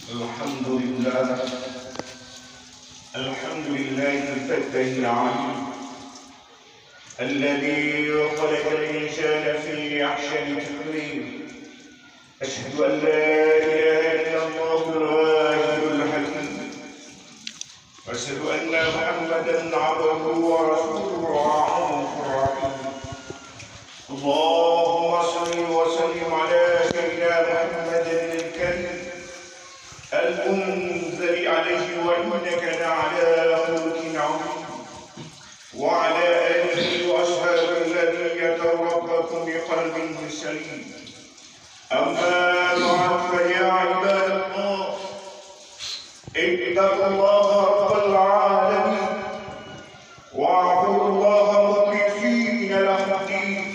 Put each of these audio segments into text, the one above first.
الحمد لله الحمد لله الفتح العليم الذي خلق الإنسان في أحسن تقويم. أشهد أن لا إله إلا الله الواحد الحكيم، وأشهد أن محمدا عبده ورسوله الرؤوف الرحيم. اللهم صل وسلم على سيدنا محمد الكريم المنزل عليه وإنك لعلى خلق عظيم، وعلى آله وأصحابه الذين يتربكم بقلب سليم. أما بعد فيا عباد الله، اتقوا الله رب العالمين واعبدوا الله مخلصين له الدين،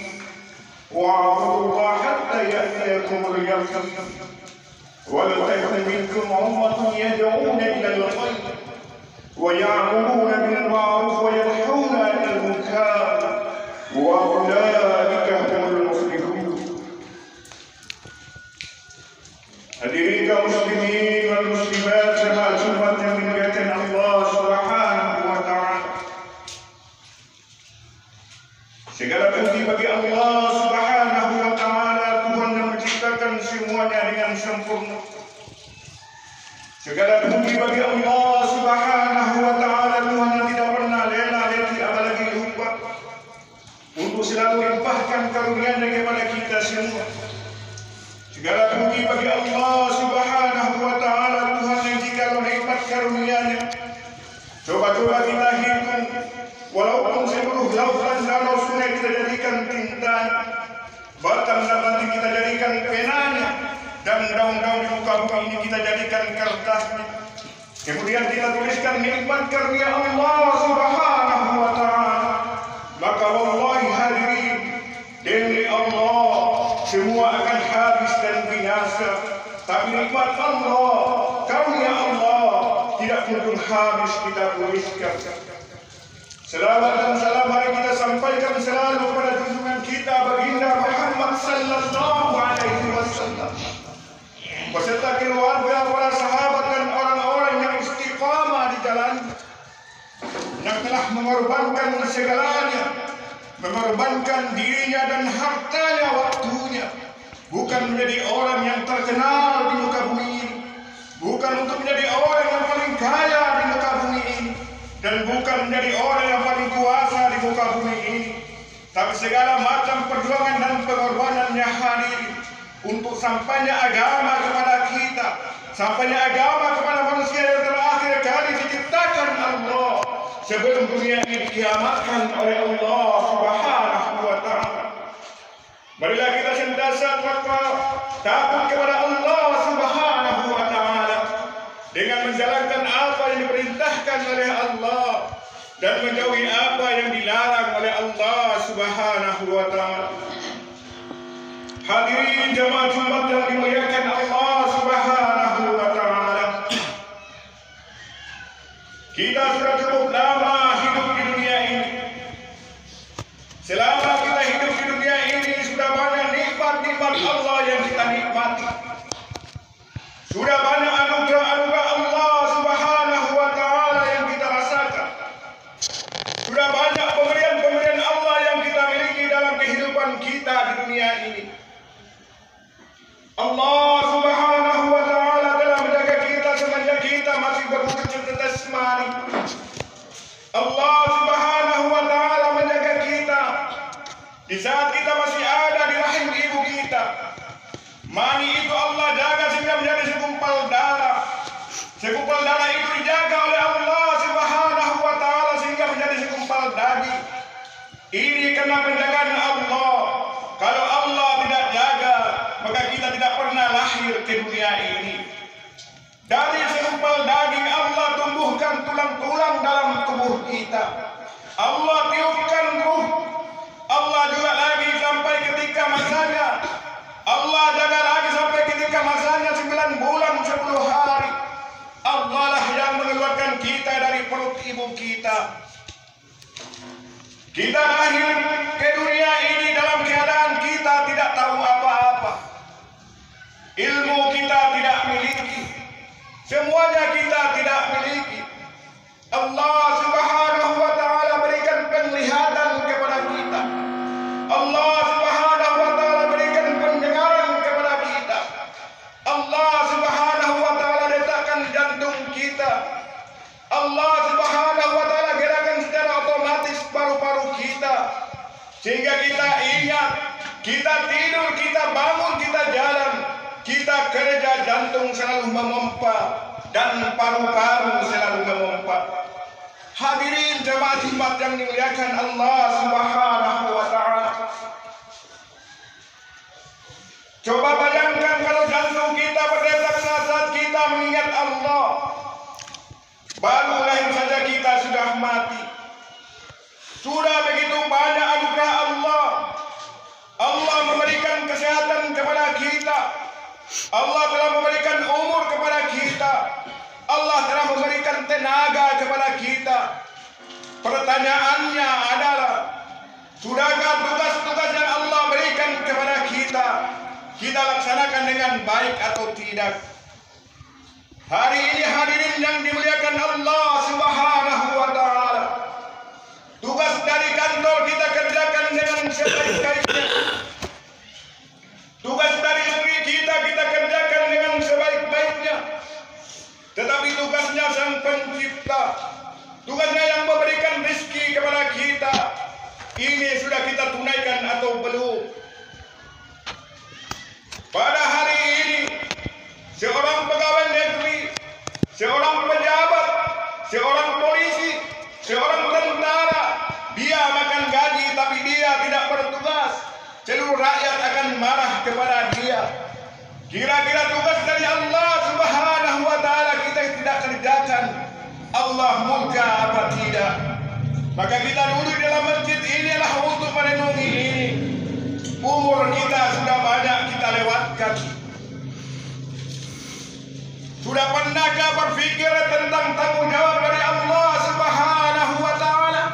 واعبدوا الله حتى يأتيكم اليقين. ولتكن منكم أمة يدعون إلى الخير ويأمرون بالمعروف وينهون عن المنكر وأولئك هم المفلحون. Hadirin kaum muslimin wal muslimat jemaah Jumat yang dimuliakan Allah Subhanahu wa taala. Segala puji bagi Allah Subhanahu wa taala, Tuhan yang menciptakan semuanya dengan sempurna. Segala puji bagi Allah Subhanahu wa taala, Tuhan yang tidak pernah lena letih apalagi lupa untuk selalu limpahkan karunia-Nya kepada kita semua. Segala puji bagi Allah Subhanahu wa taala, Tuhan yang jika nikmat karunia-Nya coba-coba kita hitung, walaupun seluruh lautan danau sungai kita jadikan tinta, bahkan nanti kita jadikan penanya, dan daun-daun di muka bumi ini kita jadikan kertasnya. Kemudian kita tuliskan nikmat karunia Allah Subhanahu wa taala, maka wallahi hadirin, demi Allah semua akan habis dan binasa. Tapi nikmat Allah, karunia Allah tidak mungkin habis kita tuliskan. Selamat dan salam mari kita sampaikan selalu kepada junjungan kita baginda Muhammad sallallahu alaihi wasallam beserta keluarga, para sahabat dan orang-orang yang istiqamah di jalan, yang telah mengorbankan segalanya, mengorbankan dirinya dan hartanya, waktunya, bukan menjadi orang yang terkenal di muka bumi ini, bukan untuk menjadi orang yang paling kaya di muka bumi ini, dan bukan menjadi orang yang paling kuasa di muka bumi ini, tapi segala macam perjuangan dan pengorbanannya hadirin untuk sampainya agama kepada kita, sampainya agama kepada manusia yang terakhir kali diciptakan Allah sebelum dunia ini dikiamatkan oleh Allah Subhanahu wa taala. Marilah kita senantiasa takut kepada Allah Subhanahu wa taala dengan menjalankan apa yang diperintahkan oleh Allah dan menjauhi apa yang dilarang oleh Allah Subhanahu wa taala. Hadirin jemaah Jumat yang dimuliakan Allah Subhanahu wa taala, kita sudah cukup lama hidup di dunia ini. Selama kita hidup di dunia ini sudah banyak nikmat-nikmat Allah yang kita nikmati. Sudah banyak anugerah-anugerah Allah Subhanahu wa taala yang kita rasakan. Sudah banyak pemberian-pemberian Allah yang kita miliki dalam kehidupan kita di dunia ini. Allah Subhanahu wa taala telah menjaga kita semenjak kita masih berwujud jasmani. Allah Subhanahu wa taala menjaga kita di saat kita masih ada di rahim ibu kita. Mani itu Allah jaga sehingga menjadi segumpal darah. Segumpal darah itu dijaga oleh Allah Subhanahu wa taala sehingga menjadi segumpal daging. Ini karena penjagaan Allah. Kalau Allah tidak jaga, maka kita tidak pernah lahir ke dunia ini. Dari segumpal daging Allah tumbuhkan tulang-tulang dalam tubuh kita. Allah tiupkan ruh. Allah juga lagi sampai ketika masanya. Allah jaga lagi sampai ketika masanya 9 bulan 10 hari. Allah lah yang mengeluarkan kita dari perut ibu kita. Kita lahir ke dunia ini dalam keadaan kita tidak tahu apa-apa. Ilmu kita tidak miliki. Semuanya kita tidak miliki. Allah Subhanahu wa taala berikan penglihatan kepada kita. Allah Subhanahu wa taala berikan pendengaran kepada kita. Allah Subhanahu wa taala letakkan jantung kita. Allah Subhanahu wa taala gerakan secara otomatis paru-paru kita. Sehingga kita ingat, kita tidur, kita bangun, kita jalan, kita kerja, jantung selalu memompa dan paru-paru selalu memompa. Hadirin jemaah Jumat yang dimuliakan Allah Subhanahu wa taala. Coba bayangkan kalau jantung kita berdetak saat kita mengingat Allah. Baru lahir saja kita sudah mati. Sudah begitu banyak anugerah Allah. Allah memberikan kesehatan kepada kita. Allah telah memberikan umur kepada kita. Allah telah memberikan tenaga kepada kita. Pertanyaannya adalah, sudahkah tugas-tugas yang Allah berikan kepada kita laksanakan dengan baik atau tidak? Hari ini hadirin yang dimuliakan Allah Subhanahu wa taala, tugas dari kantor kita kerjakan dengan sebaik-baiknya. Tugas dari istri kita kerjakan dengan sebaik-baiknya. Tetapi tugasnya Sang Pencipta, tugasnya yang memberikan rezeki kepada kita, ini sudah kita tunaikan atau belum? Pada hari ini, seorang pegawai negeri, seorang pejabat, seorang polisi, seorang tentara, dia makan gaji tapi dia tidak bertugas. Seluruh rakyat akan marah kepada dia. Kira-kira tugas dari Allah Subhanahu wa taala kita tidak kerjakan, Allah murka apa tidak? Maka kita duduk dalam masjid ini adalah untuk merenungi ini. Umur kita sudah banyak kita lewatkan. Sudah pernahkah berpikir tentang tanggung jawab dari Allah Subhanahu wa taala?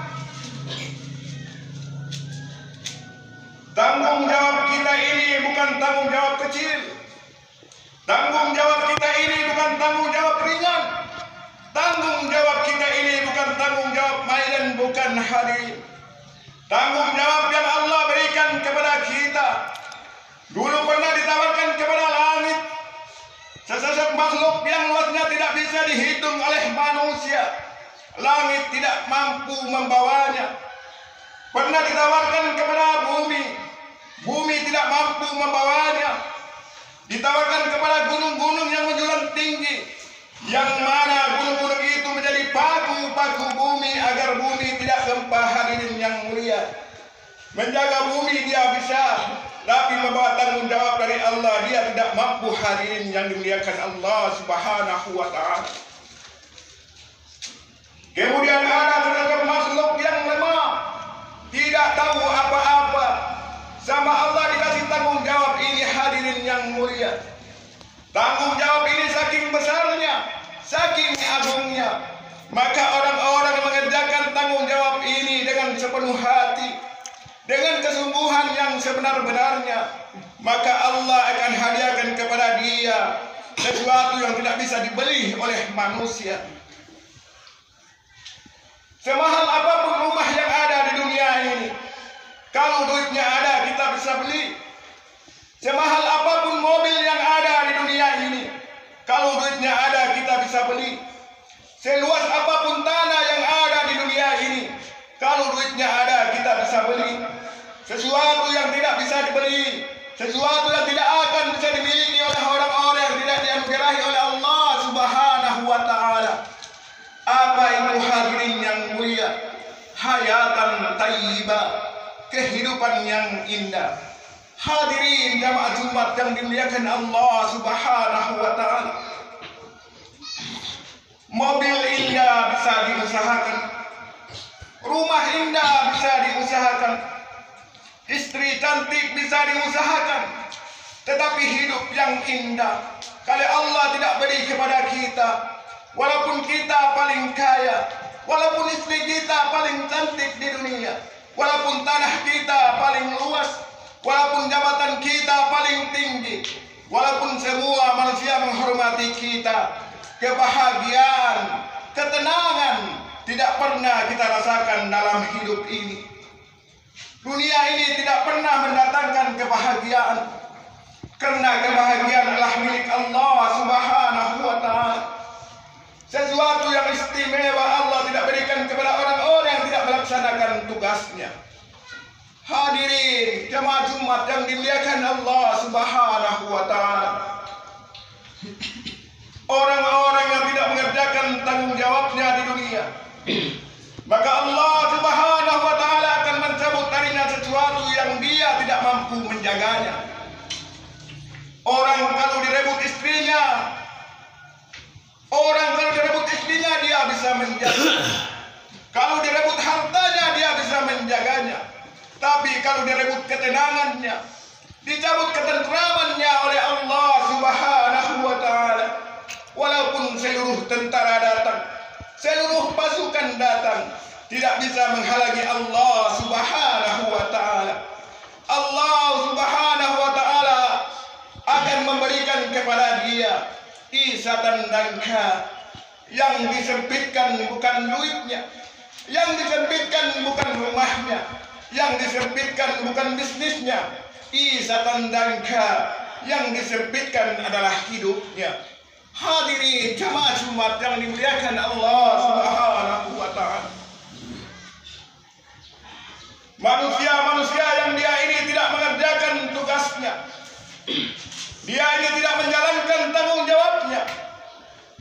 Tanggung jawab kita ini bukan tanggung jawab kecil. Tanggung jawab kita ini bukan tanggung jawab ringan. Tanggung jawab kita ini bukan tanggung jawab main, bukan hadir. Tanggung jawab yang Allah berikan kepada kita. Dulu pernah ditawarkan kepada langit, sesosok makhluk yang luasnya tidak bisa dihitung oleh manusia. Langit tidak mampu membawanya. Pernah ditawarkan kepada bumi, bumi tidak mampu membawanya. Ditawarkan kepada gunung-gunung yang menjulang tinggi, yang mana gunung-gunung itu menjadi paku-paku bumi agar bumi tidak gempa. Hadirin yang mulia, menjaga bumi dia bisa, tapi membawa tanggung jawab dari Allah dia tidak mampu. Hadirin yang dimuliakan Allah Subhanahu wa taala. Kemudian ada sesosok makhluk yang lemah, tidak tahu apa-apa, sama Allah dikasih tanggung jawab ini. Hadirin yang mulia, tanggung jawab ini saking besarnya, saking agungnya, maka orang-orang yang mengerjakan tanggung jawab ini dengan sepenuh hati, dengan kesungguhan yang sebenar-benarnya, maka Allah akan hadiahkan kepada dia sesuatu yang tidak bisa dibeli oleh manusia. Semahal apapun rumah yang ada di dunia ini, kalau duitnya ada kita bisa beli. Semahal apapun mobil yang ada di dunia ini, kalau duitnya ada kita bisa beli. Seluas apapun tanah yang ada di dunia ini, kalau duitnya ada kita bisa beli. Sesuatu yang tidak bisa dibeli, sesuatu yang tidak akan bisa dimiliki oleh orang-orang yang tidak dianugerahi oleh Allah Subhanahu wa taala. Apa itu hadirin yang mulia? Hayatan thayyibah, kehidupan yang indah. Hadirin jamaah Jumat yang dimuliakan Allah Subhanahu wa taala. Mobil indah bisa diusahakan, rumah indah bisa diusahakan, istri cantik bisa diusahakan, tetapi hidup yang indah kalau Allah tidak beri kepada kita, walaupun kita paling kaya, walaupun istri kita paling cantik di dunia, walaupun tanah kita paling luas, walaupun jabatan kita paling tinggi, walaupun semua manusia menghormati kita, kebahagiaan, ketenangan tidak pernah kita rasakan dalam hidup ini. Dunia ini tidak pernah mendatangkan kebahagiaan, karena kebahagiaan adalah milik Allah Subhanahu wa Ta'ala. Sesuatu yang istimewa Allah tidak berikan kepada orang-orang yang tidak melaksanakan tugasnya. Hadirin jemaah Jumat yang dimuliakan Allah Subhanahu wa Ta'ala, orang-orang yang tidak mengerjakan tanggung jawabnya di dunia, maka Allah Subhanahu wa Ta'ala akan mencabut darinya sesuatu yang dia tidak mampu menjaganya. Orang kalau direbut istrinya, dia bisa menjaga. Kalau direbut hartanya, dia bisa menjaganya. Tapi kalau direbut ketenangannya, dicabut ketenteramannya oleh Allah Subhanahu wa Ta'ala, walaupun seluruh tentara datang, seluruh pasukan datang, tidak bisa menghalangi Allah Subhanahu wa Ta'ala. Allah Subhanahu wa Ta'ala akan memberikan kepada dia izatan dangka. Yang disempitkan bukan duitnya, yang disempitkan bukan rumahnya, yang disempitkan bukan bisnisnya. Izatan dangka, yang disempitkan adalah hidupnya. Hadirin jemaah Jumat yang dimuliakan Allah Subhanahu wa Ta'ala, manusia-manusia yang dia ini tidak mengerjakan tugasnya, dia ini tidak menjalankan tanggung jawabnya,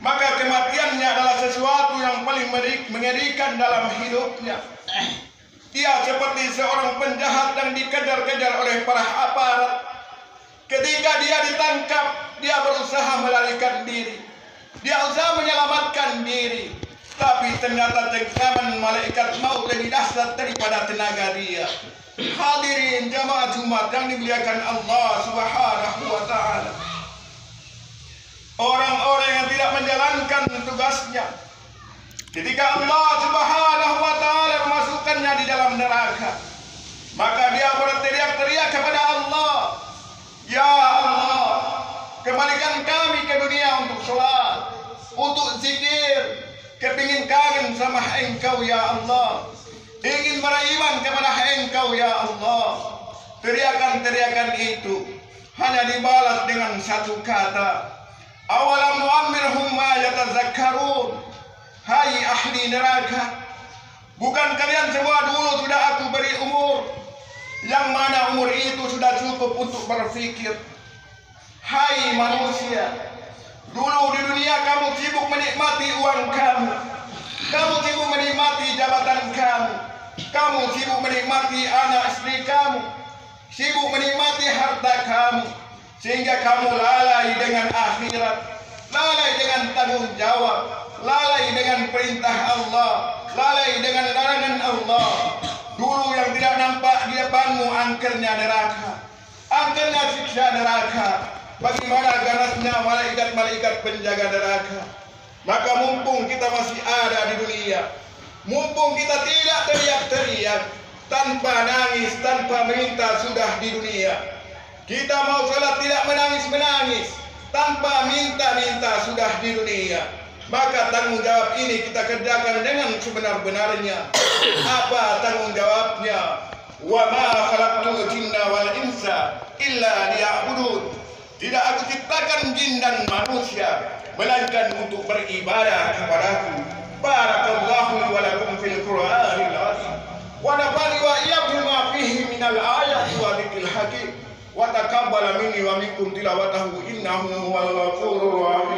maka kematiannya adalah sesuatu yang paling mengerikan dalam hidupnya. Dia seperti seorang penjahat yang dikejar-kejar oleh para aparat. Ketika dia ditangkap, dia berusaha melarikan diri, dia usaha menyelamatkan diri, tapi ternyata cengkraman malaikat maut lebih dahsyat daripada tenaga dia. Hadirin jamaah Jumat yang dimuliakan Allah Subhanahu wa Ta'ala, orang-orang yang tidak menjalankan tugasnya, ketika Allah Subhanahu wa Ta'ala memasukkannya di dalam neraka, maka dia berteriak-teriak kepada Allah, ya Allah, kembalikan kami ke dunia untuk sholat, untuk zikir, kepingin kangen sama Engkau ya Allah, ingin beriman kepada Engkau ya Allah. Teriakan-teriakan itu hanya dibalas dengan satu kata, awalam nu'ammirhum ma yatazakkarun. Hai ahli neraka, bukan kalian semua dulu sudah aku beri umur, yang mana umur itu sudah cukup untuk berpikir. Hai manusia, dulu di dunia kamu sibuk menikmati uang kamu, kamu sibuk menikmati jabatan kamu, kamu sibuk menikmati anak istri kamu, sibuk menikmati harta kamu, sehingga kamu lalai dengan akhirat, lalai dengan tanggung jawab, lalai dengan perintah Allah, lalai dengan larangan Allah. Dulu yang tidak nampak di depanmu angkernya neraka, angkernya siksa neraka. Bagaimana ganasnya malaikat-malaikat penjaga neraka. Maka mumpung kita masih ada di dunia, mumpung kita tidak teriak-teriak, tanpa nangis, tanpa minta sudah di dunia, kita mau sholat tidak menangis-menangis, tanpa minta-minta sudah di dunia, maka tanggung jawab ini kita kerjakan dengan sebenar-benarnya. Apa tanggung jawabnya? Wa ma khalaqtul jinna wal insa illa liya'budun. Tidak aku ciptakan jin dan manusia melainkan untuk beribadah kepadaku. Barakallahu li wa lakum fil Qur'anil azim. Wa nafa'ani wa iyyakum ma fihi minal ayati wa dzikril hakim. Wa taqabbal minni wa minkum tilawatahu innahu huwal ghafurur rahim.